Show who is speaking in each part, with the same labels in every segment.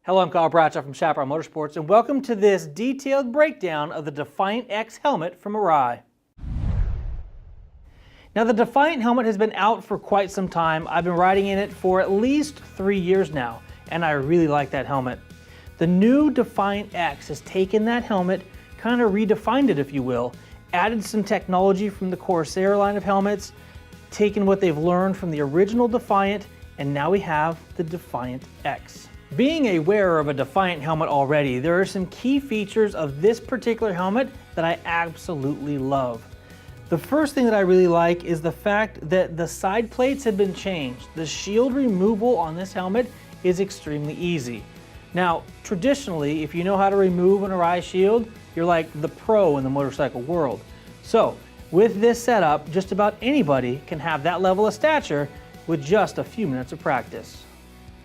Speaker 1: Hello, I'm Kyle Bradshaw from Chaparral Motorsports, and welcome to this detailed breakdown of the Defiant-X helmet from Arai. Now, the Defiant helmet has been out for quite some time. I've been riding in it for at least 3 years now, and I really like that helmet. The new Defiant-X has taken that helmet, kind of redefined it, if you will, added some technology from the Corsair line of helmets, taken what they've learned from the original Defiant, and now we have the Defiant-X. Being a wearer of a Defiant helmet already, there are some key features of this particular helmet that I absolutely love. The first thing that I really like is the fact that the side plates have been changed. The shield removal on this helmet is extremely easy. Now, traditionally, if you know how to remove an Arai shield, you're like the pro in the motorcycle world. So, with this setup, just about anybody can have that level of stature with just a few minutes of practice.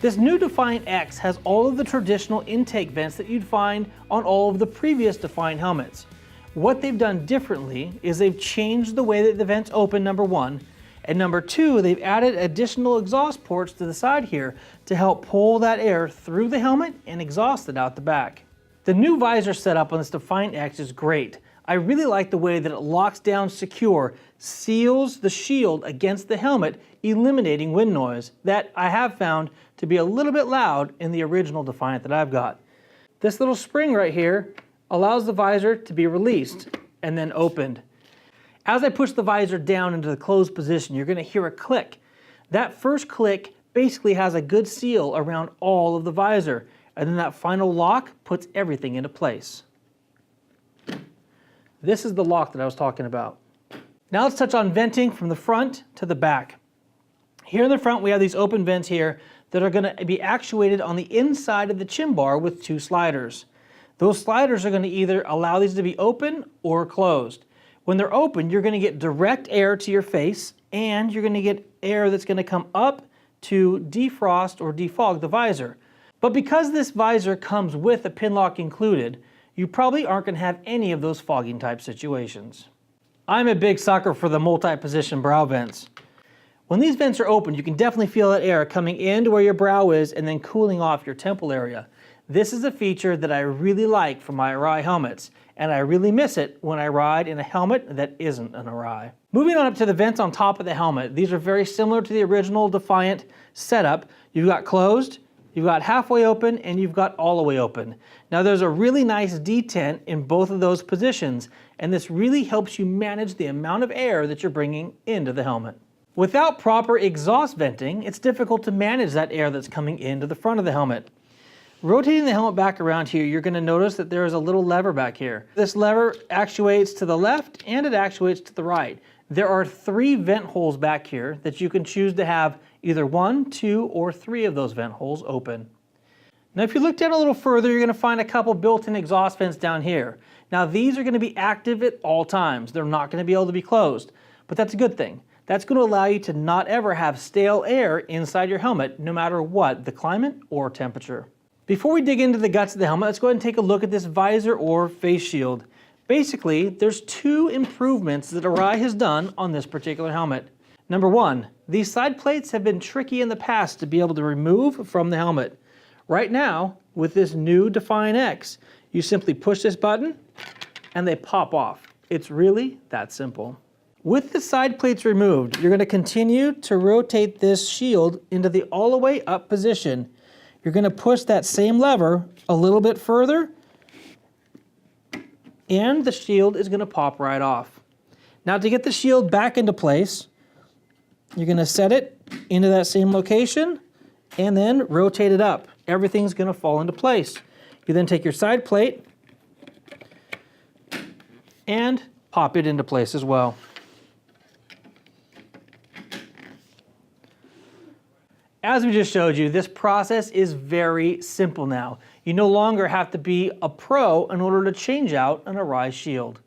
Speaker 1: This new Defiant-X has all of the traditional intake vents that you'd find on all of the previous Defiant helmets. What they've done differently is they've changed the way that the vents open, number one, and number two, they've added additional exhaust ports to the side here to help pull that air through the helmet and exhaust it out the back. The new visor setup on this Defiant-X is great. I really like the way that it locks down secure, seals the shield against the helmet, eliminating wind noise that I have found to be a little bit loud in the original Defiant that I've got. This little spring right here allows the visor to be released and then opened. As I push the visor down into the closed position, you're going to hear a click. That first click basically has a good seal around all of the visor, and then that final lock puts everything into place. This is the lock that I was talking about. Now let's touch on venting from the front to the back. Here in the front we have these open vents here that are going to be actuated on the inside of the chin bar with two sliders. Those sliders are going to either allow these to be open or closed. When they're open, you're going to get direct air to your face, and you're going to get air that's going to come up to defrost or defog the visor. But because this visor comes with a pin lock included, you probably aren't going to have any of those fogging type situations. I'm a big sucker for the multi-position brow vents. When these vents are open, you can definitely feel that air coming into where your brow is and then cooling off your temple area. This is a feature that I really like for my Arai helmets, and I really miss it when I ride in a helmet that isn't an Arai. Moving on up to the vents on top of the helmet, these are very similar to the original Defiant setup. You've got closed, you've got halfway open, and you've got all the way open. Now there's a really nice detent in both of those positions, and this really helps you manage the amount of air that you're bringing into the helmet. Without proper exhaust venting, it's difficult to manage that air that's coming into the front of the helmet. Rotating the helmet back around here, you're going to notice that there is a little lever back here. This lever actuates to the left and it actuates to the right. There are 3 vent holes back here that you can choose to have either 1, 2, or 3 of those vent holes open. Now if you look down a little further, you're going to find a couple built-in exhaust vents down here. Now these are going to be active at all times. They're not going to be able to be closed, but that's a good thing. That's going to allow you to not ever have stale air inside your helmet, no matter what the climate or temperature. Before we dig into the guts of the helmet, let's go ahead and take a look at this visor or face shield. Basically, there's 2 improvements that Arai has done on this particular helmet. Number 1, these side plates have been tricky in the past to be able to remove from the helmet. Right now, with this new Defiant-X, you simply push this button and they pop off. It's really that simple. With the side plates removed, you're going to continue to rotate this shield into the all the way up position. You're going to push that same lever a little bit further, and the shield is going to pop right off. Now to get the shield back into place, you're going to set it into that same location and then rotate it up. Everything's going to fall into place. You then take your side plate and pop it into place as well. As we just showed you, this process is very simple now. You no longer have to be a pro in order to change out an Arai shield.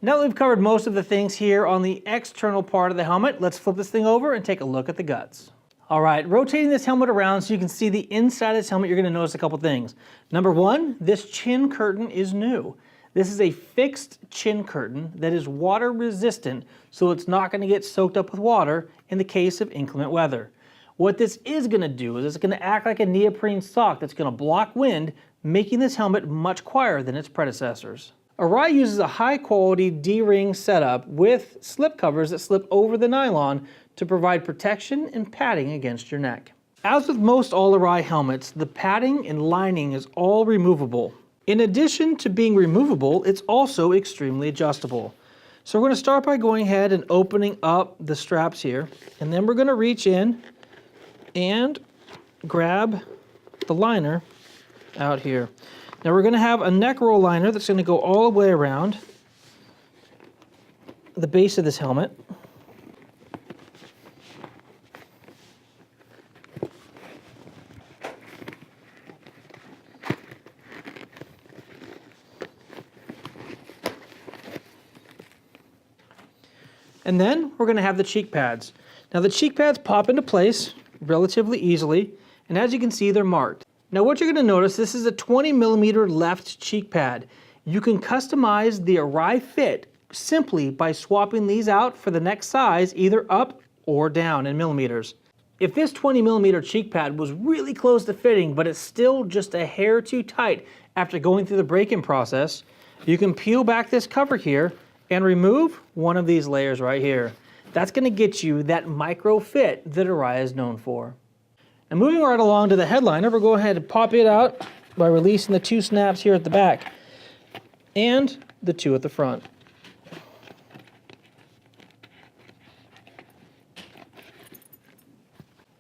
Speaker 1: Now that we've covered most of the things here on the external part of the helmet, let's flip this thing over and take a look at the guts. All right, rotating this helmet around so you can see the inside of this helmet, you're going to notice a couple things. Number 1, this chin curtain is new. This is a fixed chin curtain that is water resistant, so it's not going to get soaked up with water in the case of inclement weather. What this is going to do is it's going to act like a neoprene sock that's going to block wind, making this helmet much quieter than its predecessors. Arai uses a high-quality D-ring setup with slip covers that slip over the nylon to provide protection and padding against your neck. As with most all Arai helmets, the padding and lining is all removable. In addition to being removable, it's also extremely adjustable. So we're going to start by going ahead and opening up the straps here, and then we're going to reach in and grab the liner out here. Now we're going to have a neck roll liner that's going to go all the way around the base of this helmet. And then we're going to have the cheek pads. Now the cheek pads pop into place relatively easily, and as you can see, they're marked. Now what you're going to notice, this is a 20mm left cheek pad. You can customize the Arai fit simply by swapping these out for the next size, either up or down in millimeters. If this 20mm cheek pad was really close to fitting, but it's still just a hair too tight after going through the break-in process, you can peel back this cover here and remove one of these layers right here. That's going to get you that micro fit that Arai is known for. Now moving right along to the headliner, we'll go ahead and pop it out by releasing the two snaps here at the back and the two at the front.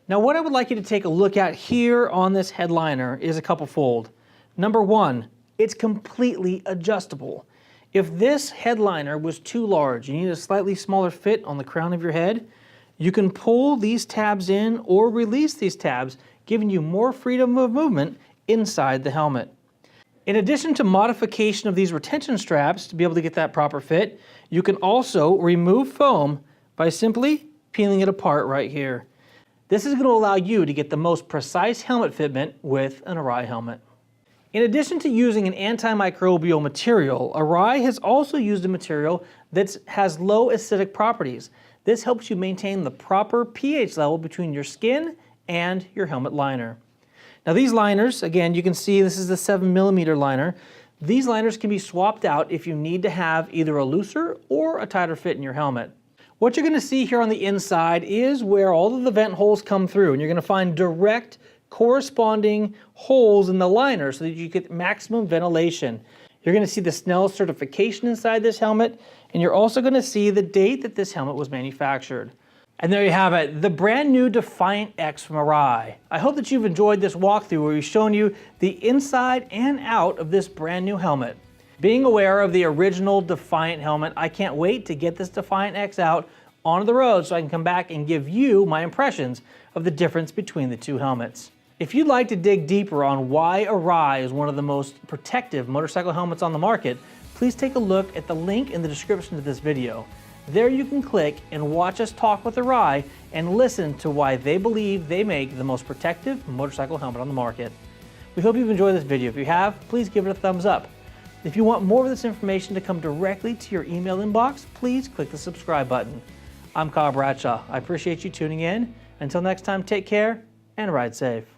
Speaker 1: Now what I would like you to take a look at here on this headliner is a couple fold. Number one, it's completely adjustable. If this headliner was too large, you need a slightly smaller fit on the crown of your head, you can pull these tabs in or release these tabs, giving you more freedom of movement inside the helmet. In addition to modification of these retention straps to be able to get that proper fit, you can also remove foam by simply peeling it apart right here. This is going to allow you to get the most precise helmet fitment with an Arai helmet. In addition to using an antimicrobial material, Arai has also used a material that has low acidic properties. This helps you maintain the proper pH level between your skin and your helmet liner. Now these liners, again, you can see this is the 7mm liner. These liners can be swapped out if you need to have either a looser or a tighter fit in your helmet. What you're going to see here on the inside is where all of the vent holes come through, and you're going to find direct corresponding holes in the liner so that you get maximum ventilation. You're going to see the Snell certification inside this helmet, and you're also going to see the date that this helmet was manufactured. And there you have it, the brand new Defiant-X from Arai. I hope that you've enjoyed this walkthrough where we've shown you the inside and out of this brand new helmet. Being aware of the original Defiant helmet, I can't wait to get this Defiant-X out onto the road so I can come back and give you my impressions of the difference between the two helmets. If you'd like to dig deeper on why Arai is one of the most protective motorcycle helmets on the market, please take a look at the link in the description of this video. There you can click and watch us talk with Arai and listen to why they believe they make the most protective motorcycle helmet on the market. We hope you've enjoyed this video. If you have, please give it a thumbs up. If you want more of this information to come directly to your email inbox, please click the subscribe button. I'm Kyle Bradshaw. I appreciate you tuning in. Until next time, take care and ride safe.